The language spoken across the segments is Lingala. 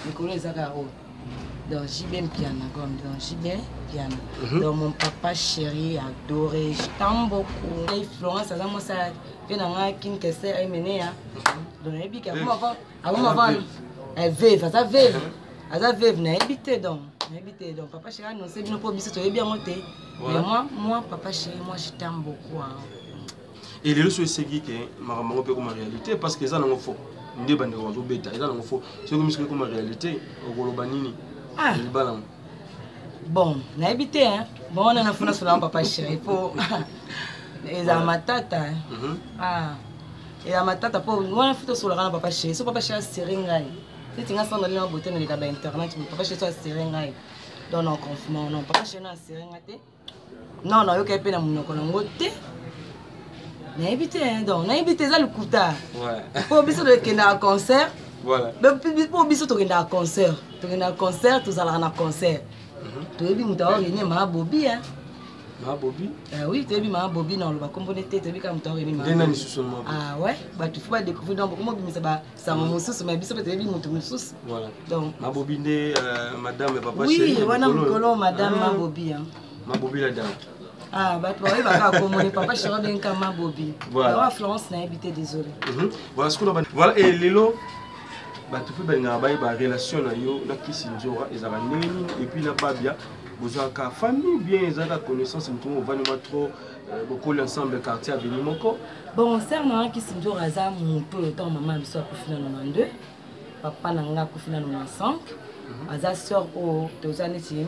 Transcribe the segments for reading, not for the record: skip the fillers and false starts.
Nicolas Zakaro. Donc, JB Piana, comme donc JB Piana. Donc, mon papa chéri adoré, je t'aime beaucoup. Florence, ça moi ça fait dans un king que c'est amené hein. Donc, et puis avant elle vive, ça vive. Ça vive n'a habité donc. Papa chéri non c'est bien pour biso to bien monté. Mais moi papa chéri, moi je t'aime beaucoup. Et les leçons c'est qui maman peut comme réalité parce que ça non faux. Ndé bande ko zo beta, ça non faux. C'est comme réalité au Golobanini. Ah. Bon, n'a habité hein. Bon, on a fait sur papa chéri pour et à ma tata. Ah. Et à ma tata pour on a fait sur le papa chéri. So papa chéri seringai. Si tu as ça dans la beauté dans les internet, papa chéri soit seringai. Dans nos confinements, non papa chéri na seringai. Non, yo ka pe na munoko na ngote. N'a habité hein. Donc, n'a habité ça le kuta. Ouais. Pour biso de kena concert. Voilà. Mais pour biso to kena concert. Tu as un concert, tu as un concert. Tu as un Bobi. Bobi? Oui, tu as un Bobi dans le communauté. Tu as un Bobi. Ah ouais? Tu faut pas découvrir dans beaucoup de ça m'a moussous, mais tu as un moussous. Voilà. Donc, Bobi, madame et papa. Oui, madame Bobi. Bobi la dame. Ah, bah, tu vas communiquer. Papa, je suis bien comme Bobi. Voilà. Florence n'a habité, désolé. Voilà ce qu'on a. Voilà, et Lilo. Tu fais une relation avec Kisinzora et puis la Babia, vous avez une famille bien, vous avez une connaissance, vous avez trop beaucoup ensemble quartier à Benimoko. Bon, c'est moi Kisinzora, mon peu de temps, maman me soit pour 92, papa n'a pour 95, Aza sort au 2 années,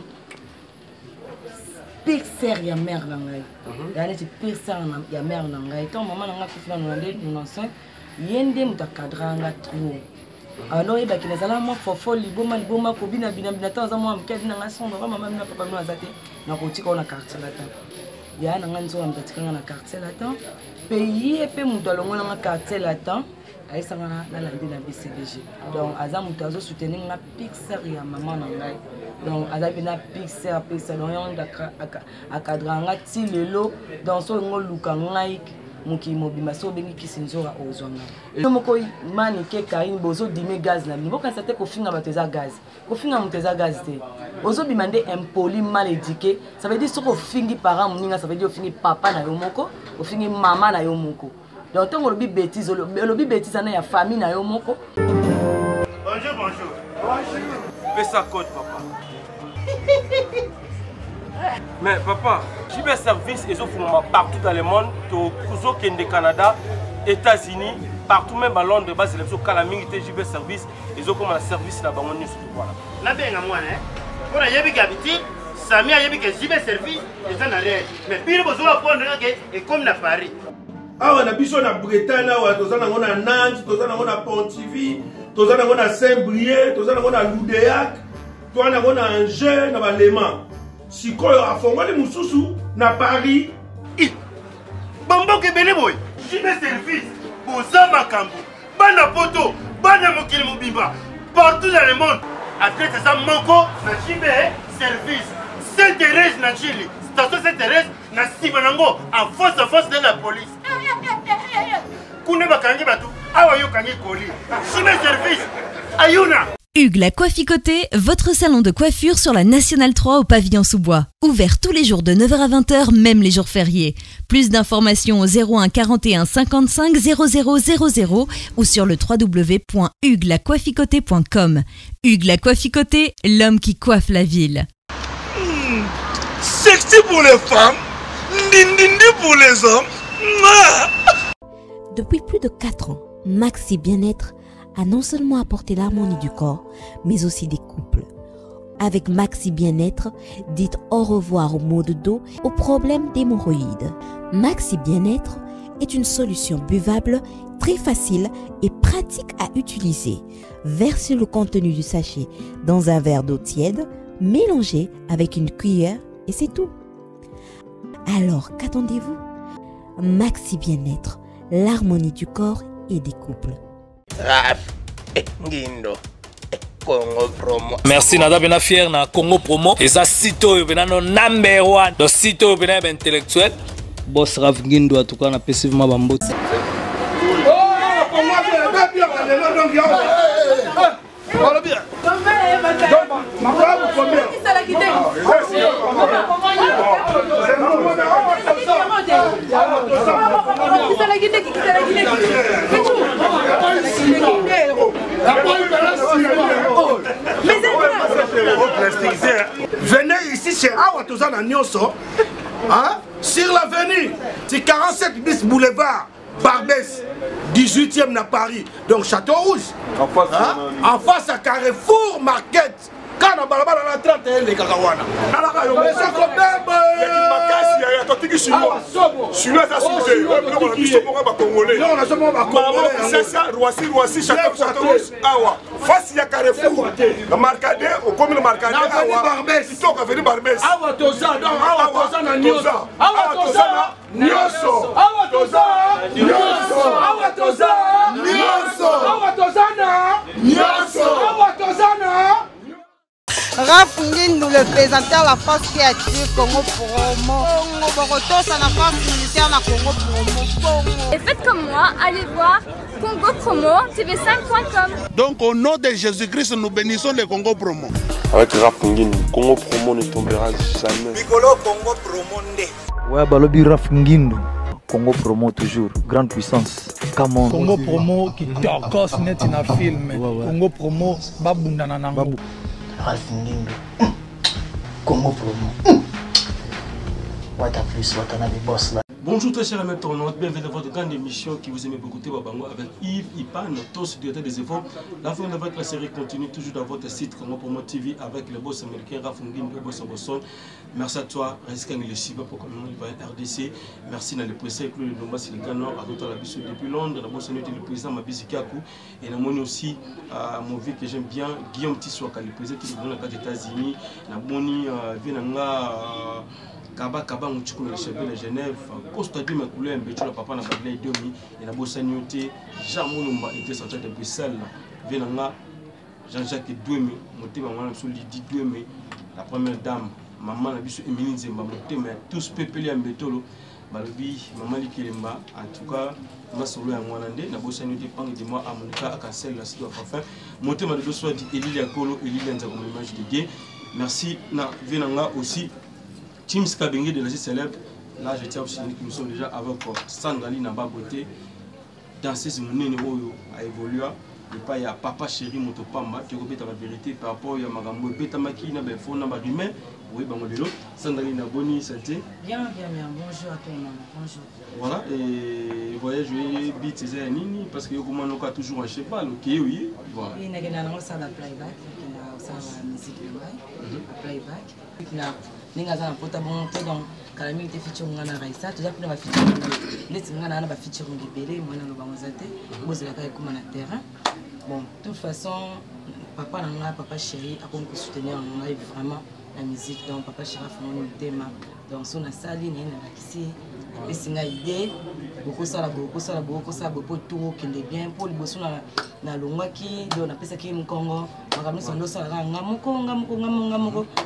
pire sœur ya mère nangai, ya ne pire sœur ya mère nangai, tant maman n'a pour 92, 95, yende mutakadra trop. Alors il y a des gens qui font des choses qui bina bina bina temps moi qui dit na sombre maman na papa no azate na kotika na quartier latin ya na nganzo na kotika na quartier latin pays et pe muto longo na quartier latin ai sanga na landi na BCBG donc aza muto azo soutenir na pixar ya maman na ngai donc aza bina pixar donc on a cadranga ti lelo donc so ngo luka ngai muki mobima so bengi Kisinzora ozonga moko mani ke kaini bozo dime gaz na mboka sate ko finga bateza gaz ko finga muteza gaz te ozo bimande impoli mal éduqué ça veut dire so ko fingi parent muninga ça veut dire fingi papa na yo moko ko fingi mama na yo moko donc tango lobi bêtise na ya famille na yo moko. Bonjour fais ça code papa. Mais papa, JB Service, ils offrent partout dans le monde, au Canada, États-Unis, partout même à Londres, bas c'est Calaming JB Service, ils ont comme un service là-bas. Voilà. Là bien moi hein. Pour y aller habiter, Sami a yébi que JB Service, ils en arrière. Mais puis le besoin prendre et comme la Paris. Ah on a biso na Bretagne là, tozana ngona Nantes, tozana ngona Pontivy, tozana ngona Saint-Brieuc, tozana ngona Loudéac, tozana ngona Angers na Baléman. Si quoi a fondé les moussousou na Paris, Bambo Kebele boy, JB Service, Bozama Kambo, Bana Poto, Bana Mokili Mobimba, partout dans le monde. Après ça manco na JB Service, Sainte-Thérèse na Chili, station Sainte-Thérèse na Sibanango, en face de la police. Kune bakangi batu, awa yo kangi koli. JB Service, Ayuna. Hugues la Coifficoté, votre salon de coiffure sur la Nationale 3 au pavillon sous-bois. Ouvert tous les jours de 9h à 20h, même les jours fériés. Plus d'informations au 01 41 55 00 00 ou sur le www.huguelacoifficoté.com. Hugues la Coifficoté, l'homme qui coiffe la ville. Sexy pour les femmes, dindindi pour les hommes. Depuis plus de 4 ans, Maxi Bien-être a non seulement apporté l'harmonie du corps, mais aussi des couples. Avec Maxi Bien-être, dites au revoir aux maux de dos, aux problèmes d'hémorroïdes. Maxi Bien-être est une solution buvable, très facile et pratique à utiliser. Versez le contenu du sachet dans un verre d'eau tiède, mélangez avec une cuillère et c'est tout. Alors, qu'attendez-vous? Maxi Bien-être, l'harmonie du corps et des couples. Congo Promo. Merci nada bena fier na Congo Promo. Et ça sito yo bena no number 1. Do sito yo bena intellectuel. Boss Raf Gindo en tout cas na passivement bambot. Oh, pour moi bien, bien, bien, bien, bien, bien. Venez ici chez Awa Tozana Nyonso, sur l'avenue, c'est 47 bis boulevard Barbès, 18e à Paris, donc Château Rouge. En face à Carrefour Market. Quand on a la 31 les Kakawana. Raph Ngindu, le présentateur de la force créative Congo Promo. Borotos à la force militaire de Congo Promo. Et faites comme moi, allez voir Congo Promo, tv5.com. Donc au nom de Jésus-Christ, nous bénissons le Congo Promo. Avec Raph Ngindu, Congo Promo ne tombera jamais. Piccolo Congo Promo. Ouais, Balobi Raph Ngindu. Congo Promo toujours, grande puissance. Come on. Congo Promo qui torcos net in a film. Congo Promo, babunda nanango. Raph Ngindu. Congo Promo. What a plus, what a boss là. Bonjour très chers amis internautes, bienvenue dans votre grande émission qui vous aimez beaucoup Babango avec Yves Ipan, tous directeur des efforts. La fin de votre série continue toujours dans votre site Congo Promo TV avec le boss américain Raph Ngindu, le boss Bosson. Merci à toi, Rescan le Siba pour comme le RDC. Merci dans le président Claude Ndomba Silicano, à d'autres la biso depuis Londres, la boss le président Mabisi Kaku et la moni aussi mon vieux que j'aime bien Guillaume Tissoaka, le président qui est dans les États-Unis, la moni Vienanga Kaba Mouchiko le chef de Genève, Costa du Macoulé, Mbetula Papa na Badley Domi, et la Bossanioté, Jean Moulumba était sorti de Bruxelles, Venanga, Jean-Jacques Douémé, Motema Lidi Douémé, la première dame, Maman Nabiso Emily Zemba, Motema, tous peuplés à Mbetolo, Balobi, Maman Likilemba, en tout cas, ma solo à Mwanande, la Bossanioté Pang de moi à Monica, à Cassel, la Sido Parfum, Motema de Dosso dit Elie Akolo, Elie Lenza comme image de Dieu. Merci, na Venanga aussi. Team Skabengé de la célèbre, là je tiens à vous signaler que nous sommes déjà avec Sandali Naba Beauté. Dans ces monnaie a évolué. Et pas il y a Papa Chéri Motopamba qui répète la vérité par rapport à Magambo Betamaki na Befo na Badumé. Oui, Bangolelo. Sandali Naboni, santé. Bien, bonjour à toi, bonjour. Voilà, et voyez, je beat ces années parce que comment on a toujours un cheval, ok, oui. Voilà. Il y a un playback, il y a un musique playback. Ninga za pota bon to donc kala mi te feature ngana raisa to zapina ba feature leti ngana na ba feature ngibele mwana no bangozate bozela ka kuma na terrain. Bon, de toute façon papa nanga papa chéri a comme soutenir en live vraiment la musique donc papa chéri a fait mon thème donc son sali ni na kisi et singa idée beaucoup ça beaucoup tout qui est bien pour les bossons na longwa qui donc na pesa ki mkongo makamni sondo ça ngamoko donc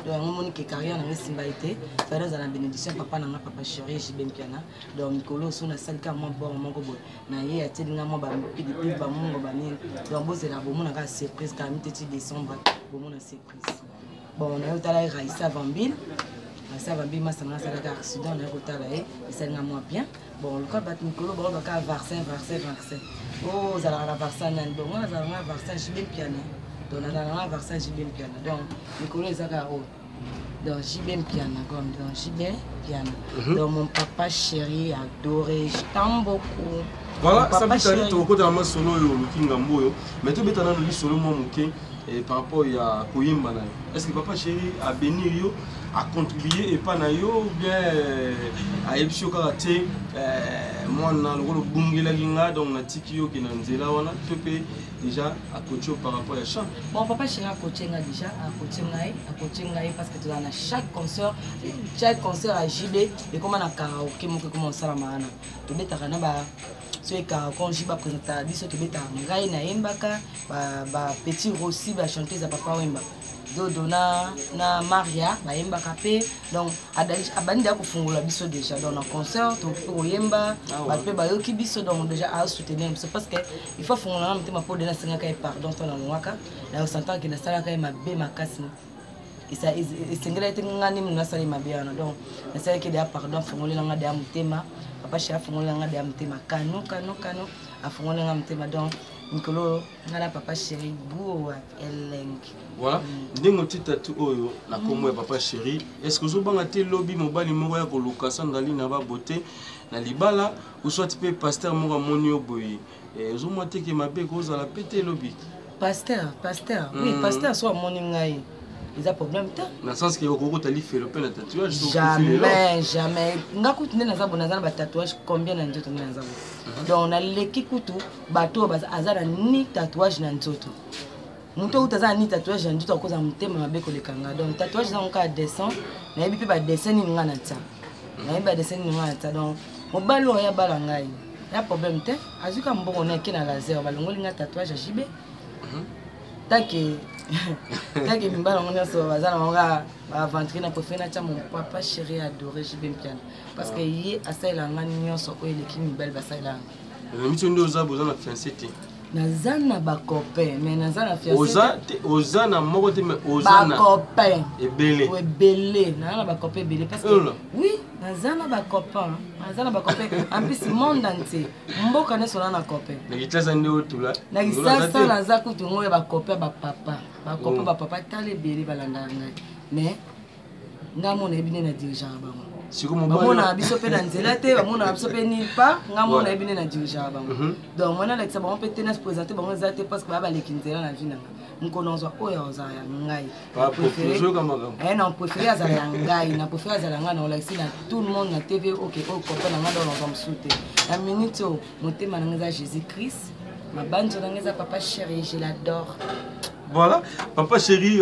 ngamoni ke carrière na simba été faire dans la bénédiction papa nanga papa chéri jibem piana donc Nicolo son sali ka mo bon moko bo na ye ateli ngamo ba depuis ba mongo ba ni donc bozela bo mona ka surprise ka mi teti décembre bo mona surprise bon on a eu tala Raissa Vambil. Ça va bien, ça m'a fait un accident, on a côté et ça n'a moins bien. Bon, le cas bat Nicolo, bon, on va Varsin. Oh, ça va Varsin, donc on va Varsin, j'ai bien piano. Donc on a Varsin, j'ai bien piano. Donc Nicolo est à haut. Donc j'ai bien piano, comme donc j'ai bien piano. Donc mon papa chéri adoré, je t'aime beaucoup. Voilà, ça veut dire que tu as côté de solo yo Kingambo, mais tu as le solo moi Muké et par rapport à Koyimba. Est-ce que papa chéri a béni yo? À contribuer et pas nayo bien à ébsio karaté moi na le bungela linga donc na tikio qui na nzela wana pepe déjà à coacher par rapport à chant. Bon papa chéri a coaché déjà à coacher ngai parce que tu as chaque concert à JB et comment na karaoké mo comment ça la mana to betaka na ba c'est quand je vais présenter biso to beta ngai na embaka ba petit Rossi ba chanteuse à papa wemba Dodo na Maria ba yemba kapé donc abandi da kufungula biso déjà dans un concert to pour yemba ba pe ba yoki biso donc déjà à soutenir c'est parce que il faut fungula mtema pour donner 5 pardon to na mwaka na s'entend que na sala ka ma be makasi esengeli ete ngani munu asali mabe wana donc nasalaki deya pardon afongolela deya motema papa chéri afongolela deya motema kano afongolela motema donc mikolo nga na papa chéri buowa elengi. Voilà ndenge otita tu oyo na kombo ya papa chéri est-ce que ozobanga te lobi mobali moko ya koluka sandali na babote na libala ou soit pe pasteur moko amoni yo boye ozomwa te ke mabe kozala pe te lobi pasteur oui pasteur so amoni ngai eza problème te na sens que okokotali felo mpe na tatouage jamais nga kutu nde naza bona aza na batatouage combien na nzoto nde naza bona donc naleki kutu bato aza na ni tatouage na nzoto moto oyo aza na ni tatouage na nzoto akozala motema mabe koleka nga donc tatouage eza ngoka ya dessin nayebi mpe badessin nini nga na tia donc mobali oyo ayabala ngai ya problème te azuka mbongo na eke na laser balongoli nga tatouage ya jibe take mibala ngo nyonso baza na bango baaventure na préféré natia mon papa chéri adoré jibe mpiana parce que ye asalela nga nyonso oyo eleki mibali basalela mito nde oza boza na fiancé te naza na bacopain mais naza na fiancé oza na moko te mais oza na bacopain ebele naza na bacopain ebele parce que oui naza na bacopain en plus monde entier mboka nyonso na copain na kitasa nde otula na kisasa naza kutu ngoyo bacopain bapapa tala ebele balanda ngai mais nga mona ebine na dirigeant bango bamona biso mpe na nzela te bamona biso mpe nil part nga mona ebine na dirigeant bango donc mwana alakisa bango mpe te na présente bango eza te parce que baya baleki nzela na vie nanga mokolo ozwa oyo azala ya ngai na préféré azala ya ngai na préféré azala ngai na olakisi na tout le monde na tv oke oyo copain na ngai donc nazwa mosu te na minute oyo motema nanga eza jésus christ mabanzo nanga eza papa chéri je l'adore. Voilà, papa chéri,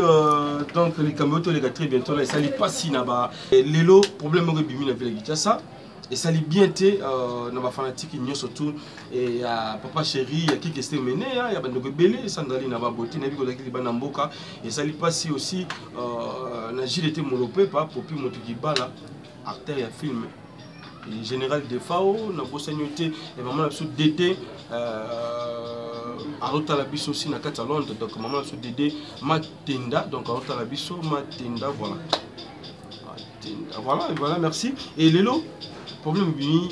donc les caméos les gars très bientôt là, ça n'est pas si naba. Lelo problème que bimi na vile ça et ça li bien té naba fanatique ni surtout et papa chéri qui question mené il y a bande belé sandali naba beauté na biko dakili bana mboka et ça li pas si aussi na Gilles était molopé pas pour plus moto qui bala acteur ya film et général de Fao na bosagnoté et maman la sous d'été Arota la biso aussi na kati Londres donc maman so dédé Matenda donc Arota la biso Matenda voilà merci et lelo problème bini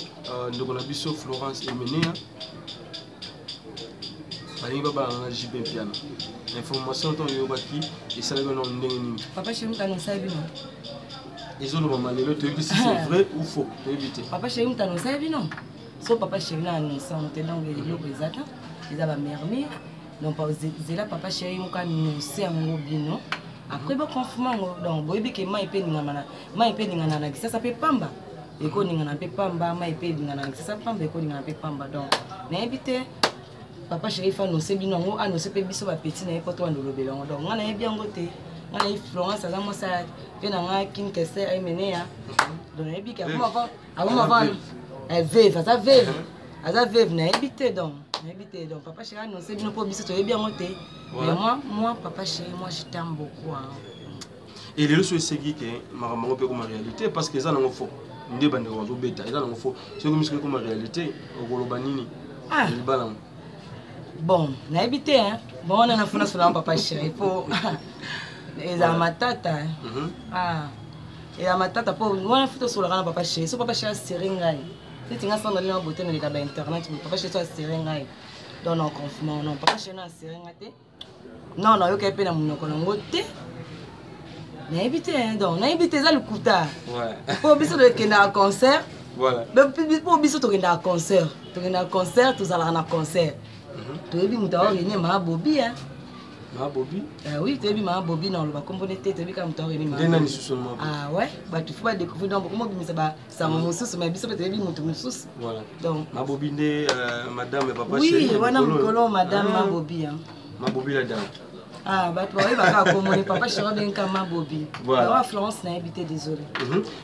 ndoko na biso Florence Emenea bali baba na JB piano information to yo baki et ça le nom ndenge papa chéri tano sabi non ezolo maman lelo to si c'est vrai ou faux to éviter papa chéri tano sabi non so papa chéri na annonce on te donc lelo ezata eza ba mermire donc zela papa chéri moka annonce yango bino après ba confinement donc boyebi ke mai pe ningana na kisasa pe pamba eko ningana pe pamba mai pe ningana na kisasa pamba eko ningana pe pamba donc na éviter papa chéri fa annonce bino ngo annonce pe biso ba petit na epoto andolobela ngo donc ngana yebi yango te ngana yi Florence aza mosa pe na nga kin kese ay menea donc yebi ke avant veuve aza veuve na éviter donc papa chéri annoncé bien pour biso to bien monté mais moi papa chéri moi je t'aime beaucoup hein. Et les leçons c'est que maman peut comme réalité parce que ça n'en faut ndé bande ko zo beta ça n'en faut c'est comme réalité au golobanini il balan bon na éviter hein bon on a fona sur papa chéri pour et za matata et la matata pour moi photo sur le papa chéri so papa chéri seringai si tu as besoin de beauté dans les internet papa chéri toi seringai dans nos confinement non papa chéri na seringai non yo kepe na munoko na ngote na éviter donc na éviter ça le kuta pour biso de kenda concert voilà pour biso to kenda concert tout ça là na concert to ebi mutawa ni ma bobi hein ma bobi oui tu ebi ma bobi non ba componer te ebi ka mutawa ni ma ah ouais bah tu faut pas découvrir donc comment bimisa ba ça mo mususu mais biso peut ebi mutu mususu voilà donc ma bobi ne madame et papa chéri oui wana mukolo madame ma bobi hein ma bobi la dame ah bah toi il va pas communiquer papa chéri bien comme ma bobi voilà Florence n'a habité désolé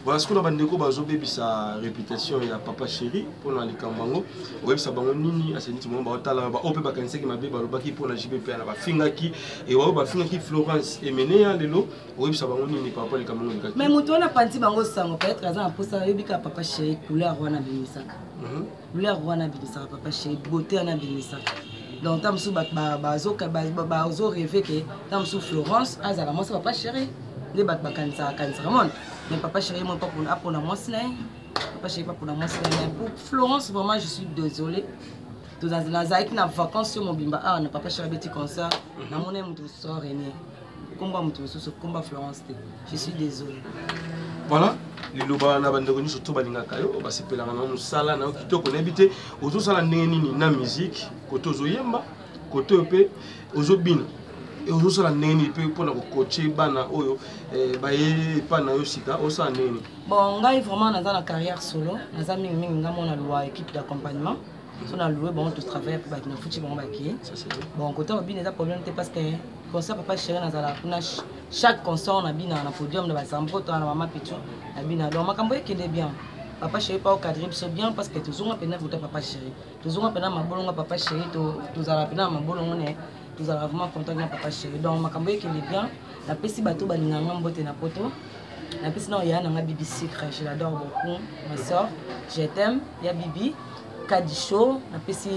voilà ce qu'on a bandeko bazo bebi sa réputation ya papa chéri pour na likambango web sa bango nini aseniti mo ba otala ba ope ba kanise ki mabe ba lobaki pour na JB pe na ba fingaki et wa ba fingaki Florence Emenea lelo web sa bango nini papa likambango likaki mais mutu wana panti bango sango peut-être azan posa yobika papa chéri couleur wana bimisaka papa chéri beauté wana bimisaka donc tam sou bazo rêver que tam sou Florence azala moi papa chéri nde bato bakanisaka mona mais papa chéri moi pas pour mwasi na ye papa chéri pas pour mwasi na ye pour Florence vraiment je suis désolée nazalaki na vacances yo mobimba awa na papa chéri abeti concert namona moto so René komba moto mosusu komba Florence te je suis désolée. Voilà, liloba na bandeko nyonso to balingaka yo basepelaka na mosala na yo kitoko nayebi te ozosala ndenge nini na musique kote ozoyemba kote mpe ozobina ozosala ndenge nini mpe mpona kokoche bana oyo baye epa na yo sika osala ndenge nini? Bon ngai vraiment naza na carrière solo naza mingimingi nga mona lwa équipe d'accompagnement so na loué bon tout travail pour baki na futi bango baki bon côté obina eza problème te parce que concert papa chéri nazala kuna chaque concert na bina na podium na basampoto na mama pichu na bina donc makambo ekende bien papa chéri pas au cadre so bien parce que tozonga pena côté papa chéri tozonga pena mabolonga papa chéri tozala pena mabolonga ne tozala vraiment content na papa chéri donc makambo ekende bien na pesi bato balinganga mbote na poto na pesi na ya na BBC je l'adore beaucoup ma soeur je t'aime ya Bibi Kadicho na pesi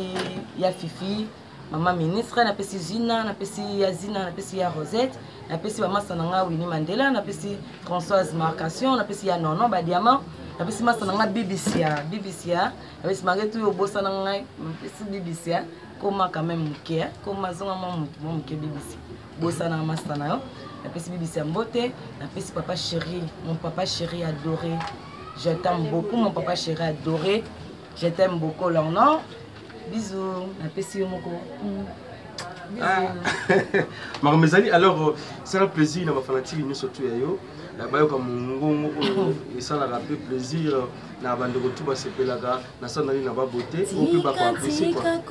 ya Fifi maman ministre na pesi Zina na pesi ya Zina na pesi ya Rosette na pesi mama sananga Winnie Mandela na pesi Françoise Marcation na pesi ya Nono ba diamant na pesi masananga BBC ya na pesi magetu yo bossa na ngai na pesi BBC ya koma quand même muke koma zonga mo muke BBC bossa na masana yo na pesi BBC ya mbote na pesi papa chéri mon papa chéri adoré je t'aime beaucoup mon papa chéri adoré. Je t'aime beaucoup, Lorna. Bisous. Bisous. Marmezali, alors, c'est un plaisir d'avoir fanatique nous surtout yo. La bayo comme ngongo et ça la rappelle plaisir na bande retour ba sepelaga na sanali na ba beauté on peut pas apprécier quoi.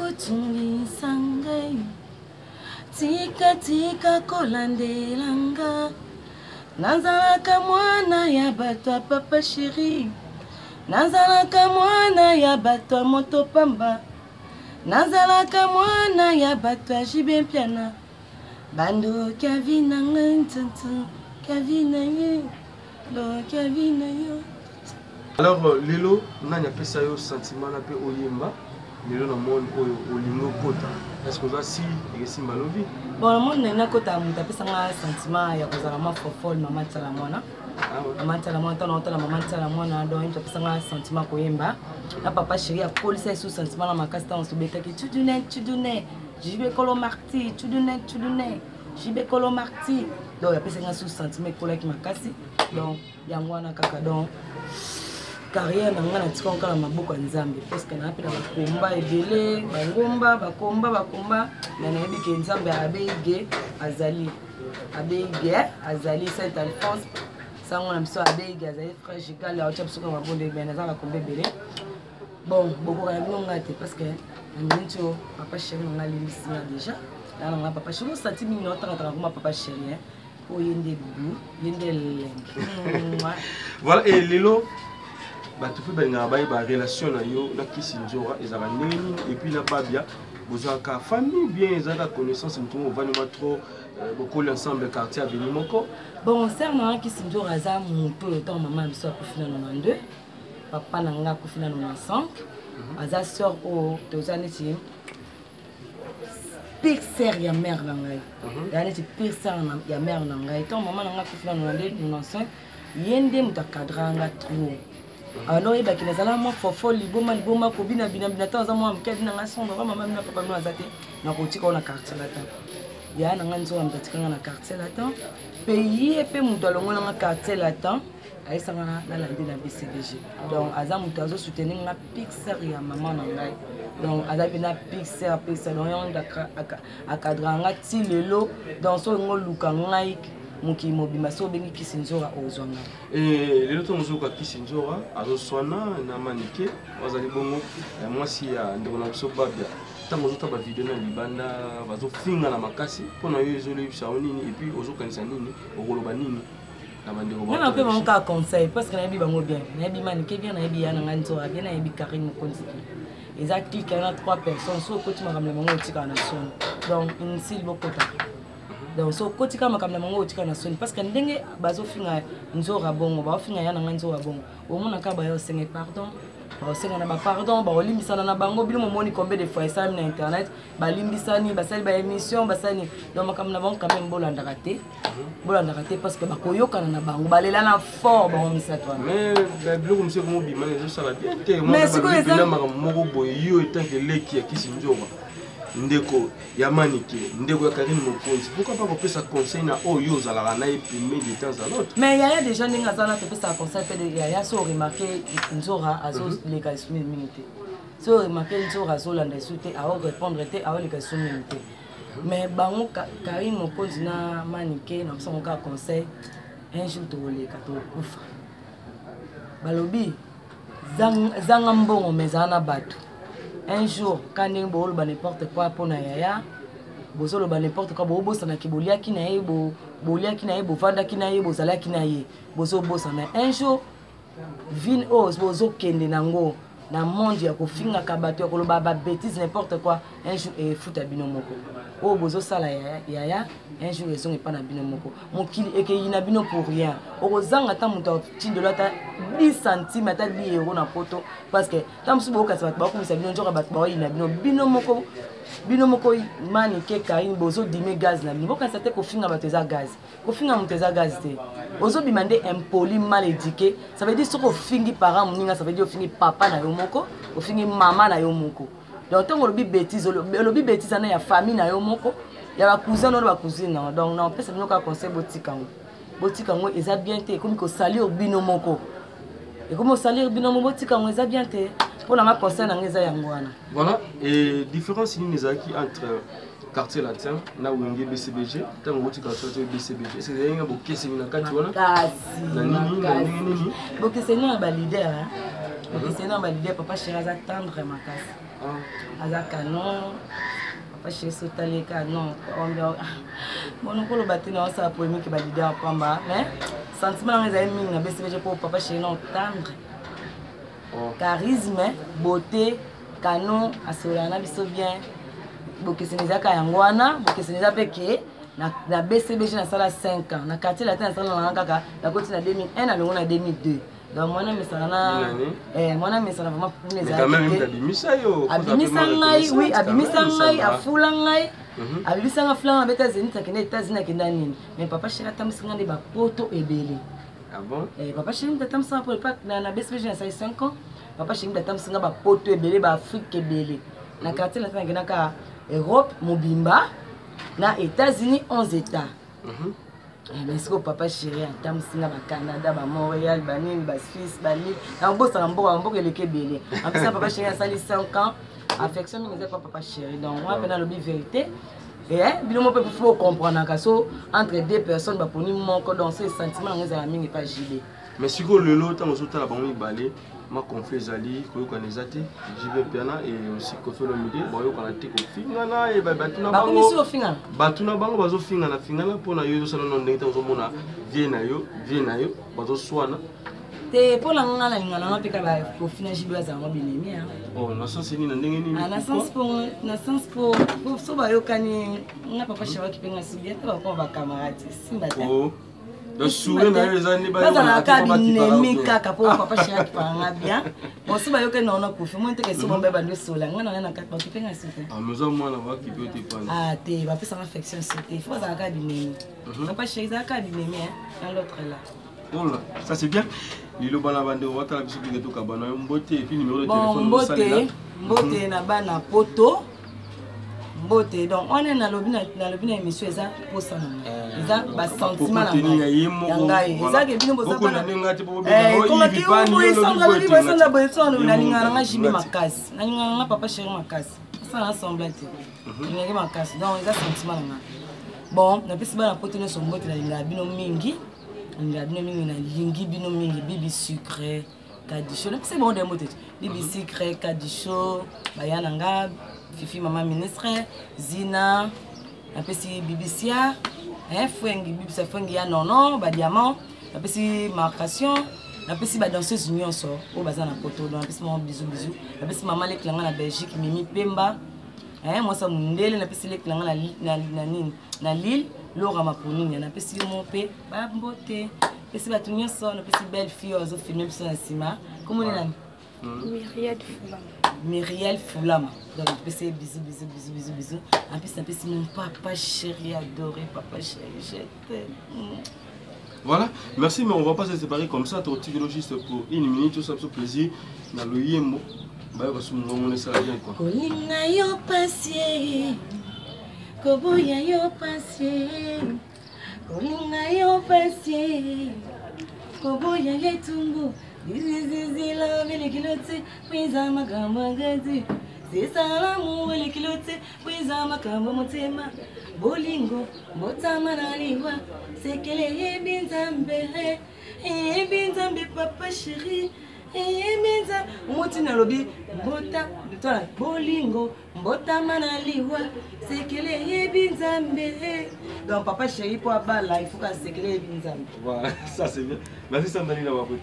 Tika tika kolandelanga. Nazalaka mwana ya bato papa chéri. Nazalaka mwana ya bato moto pamba. Nazalaka mwana ya bato jibe piana. Bando kavina ngantantu kavina yo lo kavina yo. Alors lelo nanya pesa yo sentiment na pe oyemba lelo na monde oyo olingo kota. Est-ce que ça si esimba lobi? Bon le monde na kota muta pesa nga sentiment ya kozala ma fofol mama tsala mwana. Maman tala mwana tana otala maman tala mwana donc tu pesa nga sentiment koyemba. Na papa chéri a police sous sentiment na makasta on se betaki tu donnais jibe kolo marti tu donnais jibe kolo marti donc ya pesa nga sous sentiment kola ki makasi donc yango na kaka donc carrière na nga na tika nkala maboko ya Nzambe parce que na apela bakomba ebele bakomba na nayebi ke Nzambe abege azali Saint Alphonse sango na biso abege azali frère Jigal ya otap soka mabonde bien na za bakomba ebele bon boko ya ngonga te parce que na minto papa chéri nga limisi déjà na nga papa chéri senti mingi na otanga kuma papa chéri o yende bibu yende leng voilà et lelo bato fe balinga baye ba relation na yo na kisi nzora ezaka ndenge et puis na babia bozaka famille bien ezaka connaissance mutumo vanima trop beaucoup ensemble quartier avenue moko bon serment kisi nzora aza moto le temps maman biso akufina 92 papa na nga akufina 95 aza sœur o tozane ti pire sœur ya mère na ngai ya neti pire sœur ya mère na ngai temps maman na nga akufina 92 95 yende mutacadranga trop. Alors il y a des gens qui font des liboma ko bina temps za moi mkadi na ngasonga kama mama na papa no azate na kotika na quartier latin ya na nganzo wa mtatika na quartier latin pays et pe muto longo na quartier latin aisanga na landi na BCDG donc aza muto azo soutenir na Pixar ya maman na ngai donc aza bina Pixar donc on akadranga ti lelo donc so ngoluka ngai muki mobima so bengi kisinzora ozwanga lelo to muzuka kisinzora azoswana na manike wazali bongo mwasi ya ndeko na biso babia tango zota ba video na libanda bazofinga na makasi pona yo ezolebisa nini et puis ozokanisa nini okoloba nini na bandeko ba. On peut manquer conseil parce que na yebi bango bien na yebi manike bien na yebi ya na nganzora bien na yebi Karine Konziki exactement 3 personnes so ko tu makamle bango tika na son donc une s'il bokota donc so kotika makamna mango otika na soni parce que ndenge bazofinga nzora bongo bafinga yana nzora bongo omona ka ba yo senga pardon ba senga na ba pardon ba olimbisana na bango bino momoni combien de fois ça na internet ba limbisani ba sali ba émission ba sani donc makamna bango quand même bolanda raté parce que ba koyokana na bango balela na fort ba omisa toi mais bloko monsieur comme bima les ça la bien te mais c'est quoi ça moko boy yo etant que leki ya kisi nzora ndeko ya manike ndeko ya Karine Mokonzi pourquoi pas kopesa conseil na oyo zalaka na épimé de temps à l'autre mais yaya déjà ninga zana kopesa conseil pe de yaya so remarquer nzora azo leka sumi minute so remarquer nzora zo landa souté a répondre te a leka sumi minute mais bango Karine Mokonzi na manike na son ka conseil un jour to leka to kufa balobi zanga mbongo mezana batu. Un jour, quand on a n'importe quoi pour Naya, bozolo ba n'importe quoi, bozo na kibolia kinaye, bolia kinaye, bovanda kinaye, bozala kinaye, bozo bosa na. Un jour, vin os bozo kende nango na monde ya kofinga kabato ya koloba ba bêtise n'importe quoi. Un jour et fout à bino moko. Oh bozo sala yaya, un jour ils sont pas na bino moko. Mon kili et que ina bino pour rien. Orozanga ta muta tindo lata 10 centimes ata 10 euros na poto parce que tam subo ka sabat ba ko misa bino njora bat ba ina bino moko mani ke Karine bozo dime gaz na bino boka sate ko finga bateza gaz ko finga muteza gaz te ozo bimande impoli mal éduqué ça veut dire soko fingi parent muninga ça veut dire fingi papa na yo moko o fingi mama na yo moko donc tant lobi bêtise na ya famille na yo moko ya ba cousin no ba cousine donc non pesa bino ka conseil botikango eza bien te comme ko salir bino moko et comme salir bino moko botikango eza bien te pour la ma conseil na ngeza yango wana voilà et différence ni nezaki entre quartier latin na wenge BCBG tango botikango BCBG c'est rien bo kesi na kati wana na nini bo kesi na ba leader bo kesi na ba leader papa chéri za tendre makasi aza canon papa chéri sotale canon bon ko lo batina sa polémique ba leader pamba mais sentiment les amis na BCBG pour papa chéri non tendre charisme beauté canon asolana biso bien bokeseneza ka yangwana bokeseneza peke na BCBG na sala 5 ans na quartier latin na sala na kaka na koti na 2001 na longo na 2002 donc moi na mesana vraiment pour les quand même tabimisa yo abimisa ngai oui abimisa ngai afula ngai abimisa nga flan abeta zenita kende États-Unis kenda nini mais papa chéri tamsinga de ba poto ebele ah bon papa chéri tamsinga pour pas na BCBG na sala 5 ans papa chéri tamsinga ba poto ebele ba Afrique ebele na quartier latin kenda ka Europe mobimba na États-Unis 11 États. Mais ce que papa chéri atam singa ba Canada ba Montréal ba Nîmes ba Suisse ba Lille na bossa na mboka eleke belé. En plus papa chéri a sali 5 ans affection mais pas papa chéri. Donc moi pendant le vérité et bino mo peut faut comprendre ka so entre deux personnes ba poni moko dans ces sentiments ngeza la mingi pas gilé. Mais si ko lelo tango so tala ba mo balé ma confiance ali ko ko nezati jibe piana et aussi ko fait le midi bon yo kana te ko fingana e ba batuna bango batuna bango bazo fingana pona yo so non ndenge tazo mona vie na yo bazo swana te pona ngana ngana na peka ba ko fina jibe za ngo binemi oh na sens ni na ndenge nini na sens pour so ba yo kani nga papa shawa kipenga sibia te ba ko ba camarade simba ta de sourire na les années ba na ka binemi kaka po papa chéri panga bien bon so ba yo kana ona kufi mo nteke so bombe ba ndo sola ngana na ka ba kipenga site ah nous avons na ba kipe te pa ah te ba pesa affection site faut za ka binemi papa chéri za ka binemi dans l'autre là oh là ça c'est bien lilo bana bande o watala biso ki to ka bana mbote et puis numéro de téléphone mbote na bana poto mbote donc on est na lobina émission eza posa na eza ba sentiment na ngai eza ke bino boza bana comment tu veux sandra lobi boza boetso na linga na jimi makasi na linga na papa chéri makasi ça ensemble te linga makasi donc eza sentiment na bon na pesi bana poto ne so mbote na linga bino mingi na lingi bino mingi bibi sucré kadicho c'est bon des mots bibi sucré kadicho bayana nga Fifi maman ministre Zina apesi Bibisia fwengi bibisa fwengi ya nono ba diamant apesi marcation apesi ba danseuse union so o bazana poto donc apesi mon bisou apesi maman le klanga na Belgique Mimi Pemba moi ça mundele apesi le klanga na Lille Laura Maponini na pesi mo pe ba mbote pesi ba tunyo so na pesi belle fille ozo filmer biso na sima comment on Myriel Foulama donc pesi bisous en plus na pesi mon papa chéri adoré papa chéri je t'aime. Voilà, merci, mais on va pas se séparer comme ça, ton psychologiste pour une minute, tout ça, c'est plaisir. Dans le yémo, bah, on va laisser la bien quoi. Kolinga yo passé, koboya yo passé, kolinga yo passé, koboya yo tumbo, zizi la vele kilote, wiza makamba gazi, c'est ça l'amour vele kilote, wiza makamba motema, bolingo, motama na liwa. C'est qu'elle est bien zambé, papa chéri, bien zambé. Motina lobi, mbota, de toi la bolingo, mbota manaliwa. C'est qu'elle est bien zambé. Donc papa chéri pour abattre là, il faut qu'elle c'est qu'elle est bien zambé. Voilà, ça c'est bien. Merci Sandrine d'avoir voté.